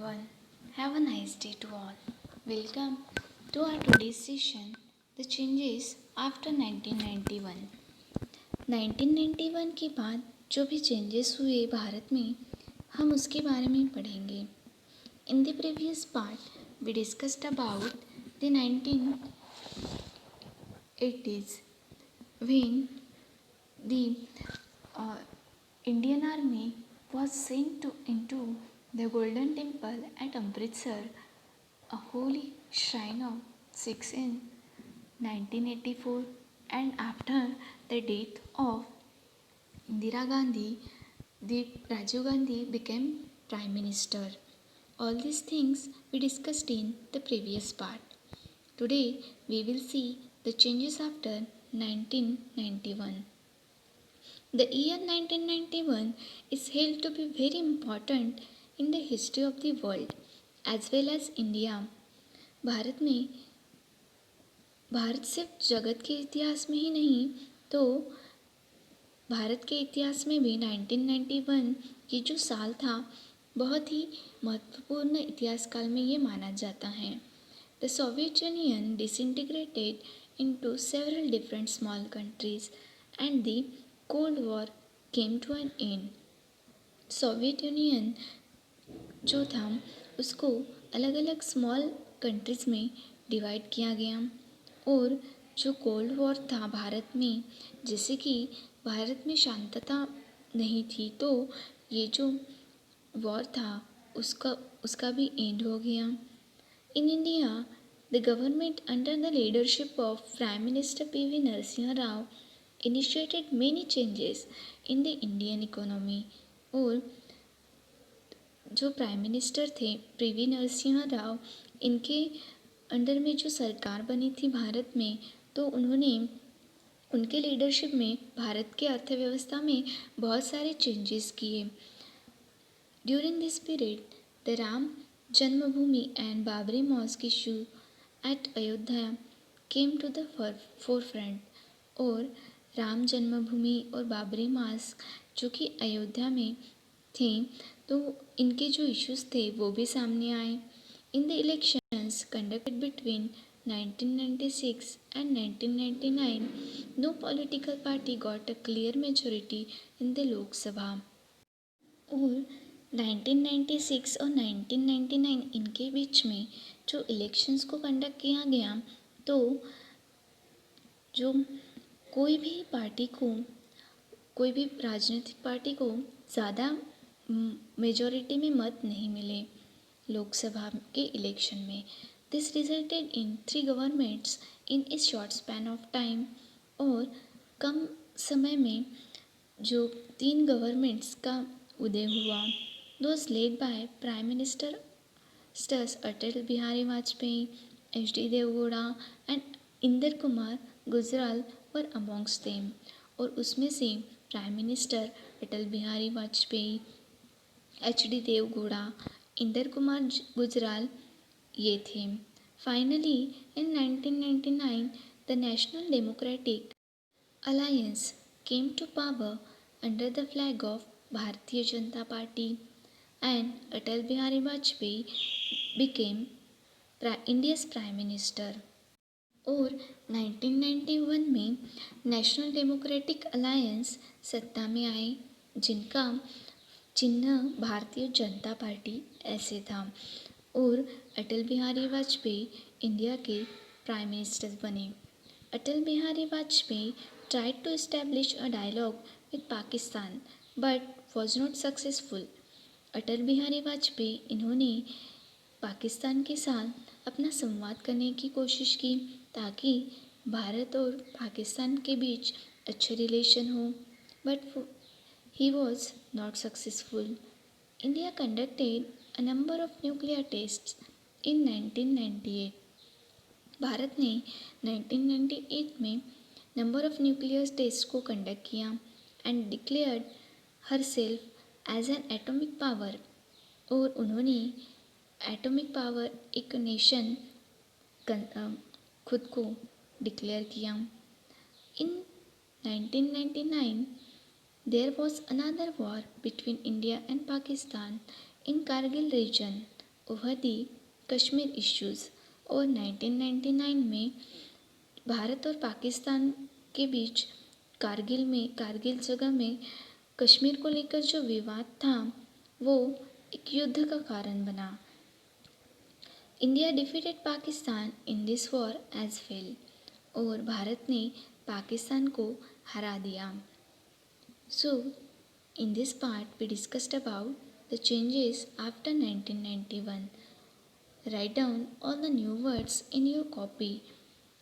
everyone. Have a nice day to all. Welcome to our today's session, The Changes After 1991. 1991 के बाद जो भी changes हुए भारत में, हम उसके बारे में पढ़ेंगे. In the previous part, we discussed about the 1980s when the Indian Army was sent into the Golden Temple at Amritsar, a holy shrine of Sikhs in 1984, and after the death of Indira Gandhi, the Rajiv Gandhi became Prime Minister. All these things we discussed in the previous part. Today we will see the changes after 1991. The year 1991 is held to be very important in the history of the world as well as India. Bharat सिर्फ जगत के इतिहास में ही नहीं तो भारत के इतिहास में भी 1991 ये जो साल था बहुत ही महत्वपूर्ण इतिहास काल में ये माना जाता है. The Soviet Union disintegrated into several different small countries and the Cold War came to an end. Soviet union जो था उसको अलग अलग स्मॉल कंट्रीज़ में डिवाइड किया गया और जो कोल्ड वॉर था भारत में, जैसे कि भारत में शांतता नहीं थी तो ये जो वॉर था उसका भी एंड हो गया. In India the government under the leadership of prime minister P.V. Narasimha Rao initiated many changes in the Indian economy. और जो प्राइम मिनिस्टर थे P.V. नरसिम्हा राव, इनके अंडर में जो सरकार बनी थी भारत में, तो उन्होंने उनके लीडरशिप में भारत के अर्थव्यवस्था में बहुत सारे चेंजेस किए. During this period the Ram Janmabhoomi and Babri mosque issue at Ayodhya came to the forefront. और राम जन्मभूमि और बाबरी मस्जिद जो कि अयोध्या में थे तो इनके जो इश्यूज थे वो भी सामने आए. In the elections conducted between 1996 and 1999, no political party got a clear majority in the लोक सभा. और 1996 और 1999 इनके बीच में जो इलेक्शंस को कंडक्ट किया गया तो जो कोई भी राजनीतिक पार्टी को ज़्यादा मेजॉरिटी में मत नहीं मिले लोकसभा के इलेक्शन में. This resulted in 3 governments in A short span of time. और कम समय में जो 3 गवर्नमेंट्स का उदय हुआ. Those led by prime minister Atal Bihari Vajpayee, HD Deve Gowda and Inder Kumar Gujral were amongst them. और उसमें से prime minister Atal Bihari Vajpayee, HD Deve Gowda, Inder Kumar Gujral ये थे. Finally in 1999 the National Democratic Alliance came to power under the flag of Bharatiya Janata Party and Atal Bihari Vajpayee became India's prime minister. और 1991 में national Democratic alliance सत्ता में आए जिनका चिन्ह भारतीय जनता पार्टी ऐसे था. और अटल बिहारी वाजपेयी इंडिया के प्राइम मिनिस्टर बने. अटल Bihari Vajpayee tried to establish a dialogue with Pakistan but was not successful. अटल बिहारी वाजपेयी इन्होंने पाकिस्तान के साथ अपना संवाद करने की कोशिश की ताकि भारत और पाकिस्तान के बीच अच्छे रिलेशन हो, but he was not successful. India conducted a number of nuclear tests in 1998. Bharat ने 1998 में नंबर ऑफ न्यूक्लियर टेस्ट को कंडक्ट किया and declared herself as an atomic power. और उन्होंने एटॉमिक पावर एक नेशन खुद को डिक्लेयर किया. इन 1999 there was another war between India and Pakistan in Kargil region. Over the Kashmir issues. और 1999 में भारत और पाकिस्तान के बीच कारगिल जगह में कश्मीर को लेकर जो विवाद था वो एक युद्ध का कारण बना। India defeated Pakistan in this war as well. और भारत ने पाकिस्तान को हरा दिया। सो in this part we discussed about the changes after 1991. Write down all the new words in your copy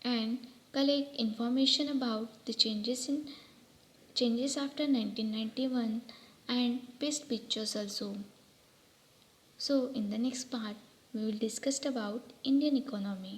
and collect information about the changes after 1991 and paste pictures also. So in the next part we will discuss about Indian economy.